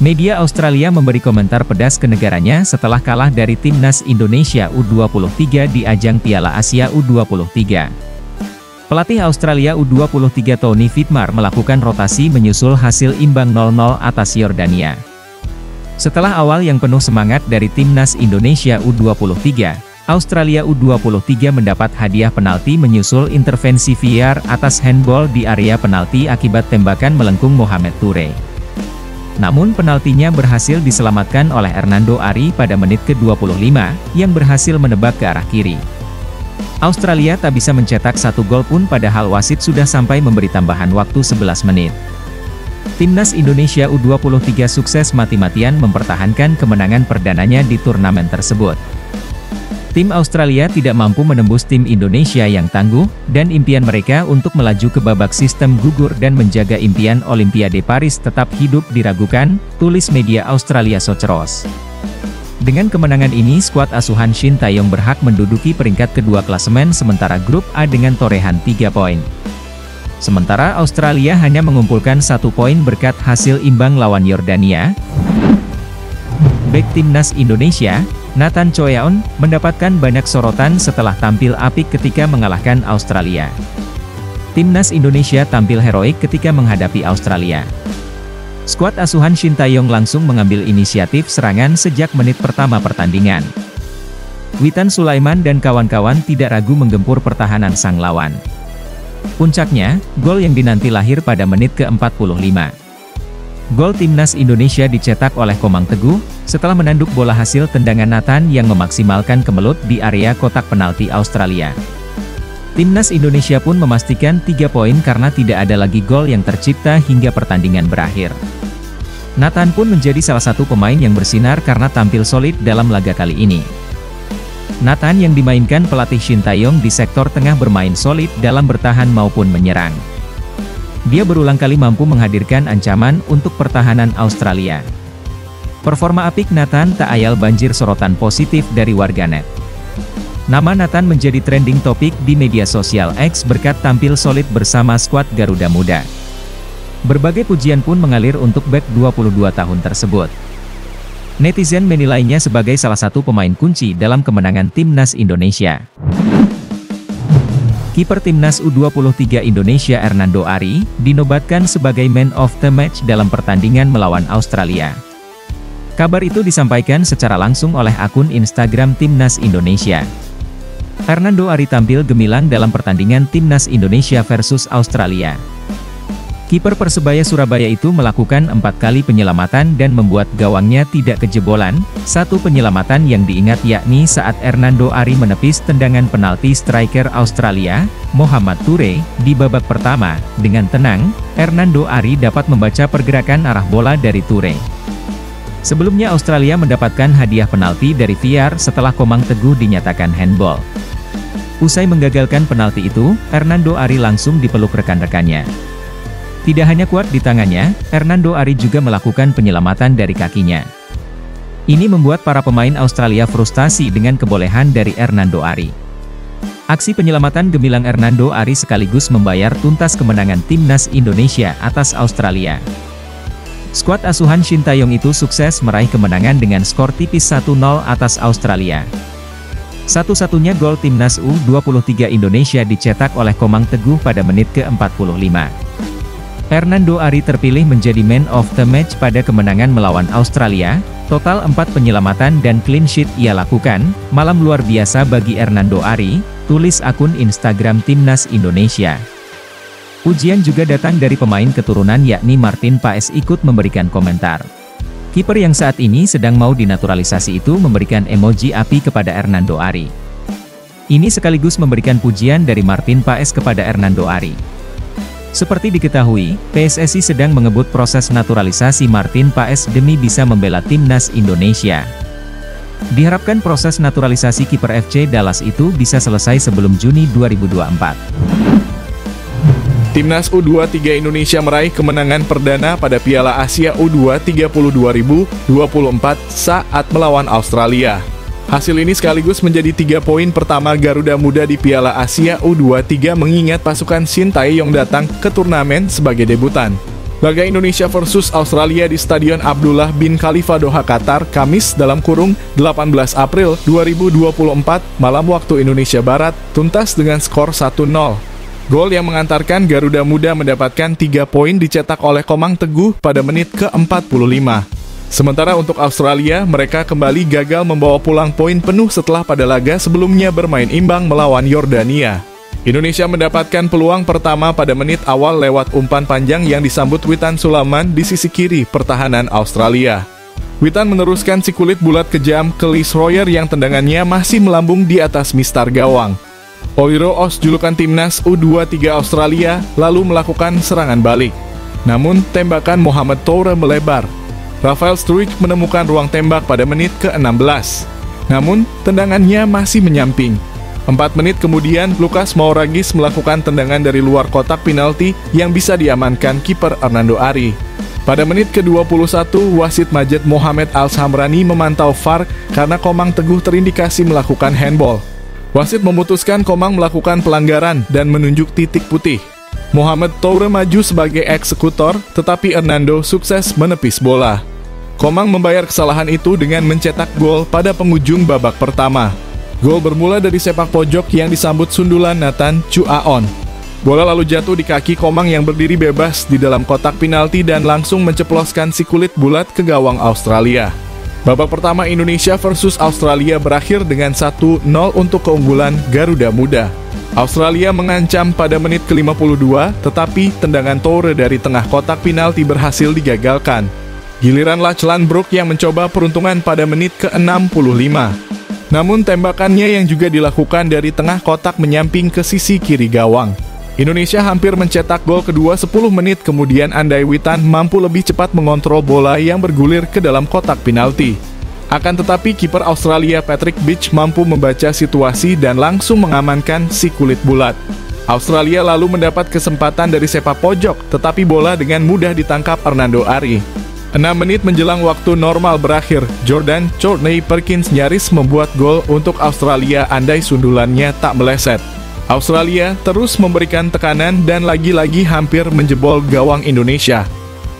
Media Australia memberi komentar pedas ke negaranya setelah kalah dari timnas Indonesia U23 di ajang Piala Asia U23. Pelatih Australia U23 Tony Vidmar melakukan rotasi menyusul hasil imbang 0-0 atas Yordania. Setelah awal yang penuh semangat dari timnas Indonesia U23, Australia U23 mendapat hadiah penalti menyusul intervensi VAR atas handball di area penalti akibat tembakan melengkung Mohamed Toure. Namun penaltinya berhasil diselamatkan oleh Hernando Ari pada menit ke-25, yang berhasil menebak ke arah kiri. Australia tak bisa mencetak satu gol pun padahal wasit sudah sampai memberi tambahan waktu 11 menit. Timnas Indonesia U23 sukses mati-matian mempertahankan kemenangan perdananya di turnamen tersebut. Tim Australia tidak mampu menembus tim Indonesia yang tangguh, dan impian mereka untuk melaju ke babak sistem gugur dan menjaga impian Olimpiade Paris tetap hidup diragukan, tulis media Australia Soceros. Dengan kemenangan ini skuad asuhan Shin Tae-yong berhak menduduki peringkat kedua klasemen sementara grup A dengan torehan 3 poin. Sementara Australia hanya mengumpulkan 1 poin berkat hasil imbang lawan Yordania. Bek timnas Indonesia, Nathan Choeaon, mendapatkan banyak sorotan setelah tampil apik ketika mengalahkan Australia. Timnas Indonesia tampil heroik ketika menghadapi Australia. Skuad asuhan Shin Tae-yong langsung mengambil inisiatif serangan sejak menit pertama pertandingan. Witan Sulaiman dan kawan-kawan tidak ragu menggempur pertahanan sang lawan. Puncaknya, gol yang dinanti lahir pada menit ke-45. Gol timnas Indonesia dicetak oleh Komang Teguh, setelah menanduk bola hasil tendangan Nathan yang memaksimalkan kemelut di area kotak penalti Australia. Timnas Indonesia pun memastikan 3 poin karena tidak ada lagi gol yang tercipta hingga pertandingan berakhir. Nathan pun menjadi salah satu pemain yang bersinar karena tampil solid dalam laga kali ini. Nathan yang dimainkan pelatih Shin Tae-yong di sektor tengah bermain solid dalam bertahan maupun menyerang. Dia berulang kali mampu menghadirkan ancaman untuk pertahanan Australia. Performa apik Nathan tak ayal banjir sorotan positif dari warganet. Nama Nathan menjadi trending topik di media sosial X berkat tampil solid bersama skuad Garuda Muda. Berbagai pujian pun mengalir untuk bek 22 tahun tersebut. Netizen menilainya sebagai salah satu pemain kunci dalam kemenangan timnas Indonesia. Kiper timnas U23 Indonesia Hernando Ari, dinobatkan sebagai man of the match dalam pertandingan melawan Australia. Kabar itu disampaikan secara langsung oleh akun Instagram Timnas Indonesia. Hernando Ari tampil gemilang dalam pertandingan Timnas Indonesia versus Australia. Kiper Persebaya Surabaya itu melakukan 4 kali penyelamatan dan membuat gawangnya tidak kejebolan. Satu penyelamatan yang diingat yakni saat Hernando Ari menepis tendangan penalti striker Australia, Mohamed Toure, di babak pertama. Dengan tenang, Hernando Ari dapat membaca pergerakan arah bola dari Toure. Sebelumnya Australia mendapatkan hadiah penalti dari VAR setelah Komang Teguh dinyatakan handball. Usai menggagalkan penalti itu, Hernando Ari langsung dipeluk rekan-rekannya. Tidak hanya kuat di tangannya, Hernando Ari juga melakukan penyelamatan dari kakinya. Ini membuat para pemain Australia frustasi dengan kebolehan dari Hernando Ari. Aksi penyelamatan gemilang Hernando Ari sekaligus membayar tuntas kemenangan timnas Indonesia atas Australia. Skuad asuhan Shin Tae-yong itu sukses meraih kemenangan dengan skor tipis 1-0 atas Australia. Satu-satunya gol timnas U23 Indonesia dicetak oleh Komang Teguh pada menit ke-45. Hernando Ari terpilih menjadi man of the match pada kemenangan melawan Australia. Total 4 penyelamatan dan clean sheet ia lakukan. Malam luar biasa bagi Hernando Ari, tulis akun Instagram Timnas Indonesia. Pujian juga datang dari pemain keturunan yakni Martin Paes ikut memberikan komentar. Kiper yang saat ini sedang mau dinaturalisasi itu memberikan emoji api kepada Hernando Ari. Ini sekaligus memberikan pujian dari Martin Paes kepada Hernando Ari. Seperti diketahui, PSSI sedang mengebut proses naturalisasi Martin Paes demi bisa membela timnas Indonesia. Diharapkan proses naturalisasi kiper FC Dallas itu bisa selesai sebelum Juni 2024. Timnas U23 Indonesia meraih kemenangan perdana pada Piala Asia U20 2024 saat melawan Australia. Hasil ini sekaligus menjadi 3 poin pertama Garuda Muda di Piala Asia U23 mengingat pasukan Shin Tae-yong datang ke turnamen sebagai debutan. Laga Indonesia versus Australia di Stadion Abdullah bin Khalifa Doha, Qatar, Kamis (18 April 2024) malam waktu Indonesia Barat, tuntas dengan skor 1-0. Gol yang mengantarkan Garuda Muda mendapatkan 3 poin dicetak oleh Komang Teguh pada menit ke-45. Sementara untuk Australia, mereka kembali gagal membawa pulang poin penuh setelah pada laga sebelumnya bermain imbang melawan Yordania. Indonesia mendapatkan peluang pertama pada menit awal lewat umpan panjang yang disambut Witan Sulaiman di sisi kiri pertahanan Australia. Witan meneruskan si kulit bulat kejam ke Lee Schroyer yang tendangannya masih melambung di atas mistar gawang. Oiro Os, julukan timnas U23 Australia, lalu melakukan serangan balik. Namun, tembakan Mohamed Toure melebar. Rafael Struijk menemukan ruang tembak pada menit ke-16. Namun, tendangannya masih menyamping. 4 menit kemudian, Lukas Mouragis melakukan tendangan dari luar kotak penalti yang bisa diamankan kiper Hernando Ari. Pada menit ke-21, wasit Majed Mohamed Al-Samrani memantau VAR karena Komang Teguh terindikasi melakukan handball. Wasit memutuskan Komang melakukan pelanggaran dan menunjuk titik putih. Mohamed Toure maju sebagai eksekutor, tetapi Hernando sukses menepis bola. Komang membayar kesalahan itu dengan mencetak gol pada penghujung babak pertama. Gol bermula dari sepak pojok yang disambut sundulan Nathan Chuaon. Bola lalu jatuh di kaki Komang yang berdiri bebas di dalam kotak penalti dan langsung menceploskan si kulit bulat ke gawang Australia. Babak pertama Indonesia versus Australia berakhir dengan 1-0 untuk keunggulan Garuda Muda. Australia mengancam pada menit ke-52, tetapi tendangan Toure dari tengah kotak penalti berhasil digagalkan. Giliran Lachlan Brook yang mencoba peruntungan pada menit ke-65. Namun tembakannya yang juga dilakukan dari tengah kotak menyamping ke sisi kiri gawang. Indonesia hampir mencetak gol kedua 10 menit kemudian andai Witan mampu lebih cepat mengontrol bola yang bergulir ke dalam kotak penalti. Akan tetapi kiper Australia Patrick Beach mampu membaca situasi dan langsung mengamankan si kulit bulat. Australia lalu mendapat kesempatan dari sepak pojok, tetapi bola dengan mudah ditangkap Hernando Ari. 6 menit menjelang waktu normal berakhir, Jordan Courtney Perkins nyaris membuat gol untuk Australia andai sundulannya tak meleset. Australia terus memberikan tekanan dan lagi-lagi hampir menjebol gawang Indonesia.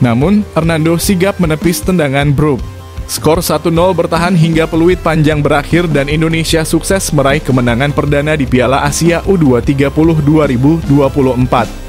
Namun, Hernando sigap menepis tendangan Brook. Skor 1-0 bertahan hingga peluit panjang berakhir dan Indonesia sukses meraih kemenangan perdana di Piala Asia U23 2024.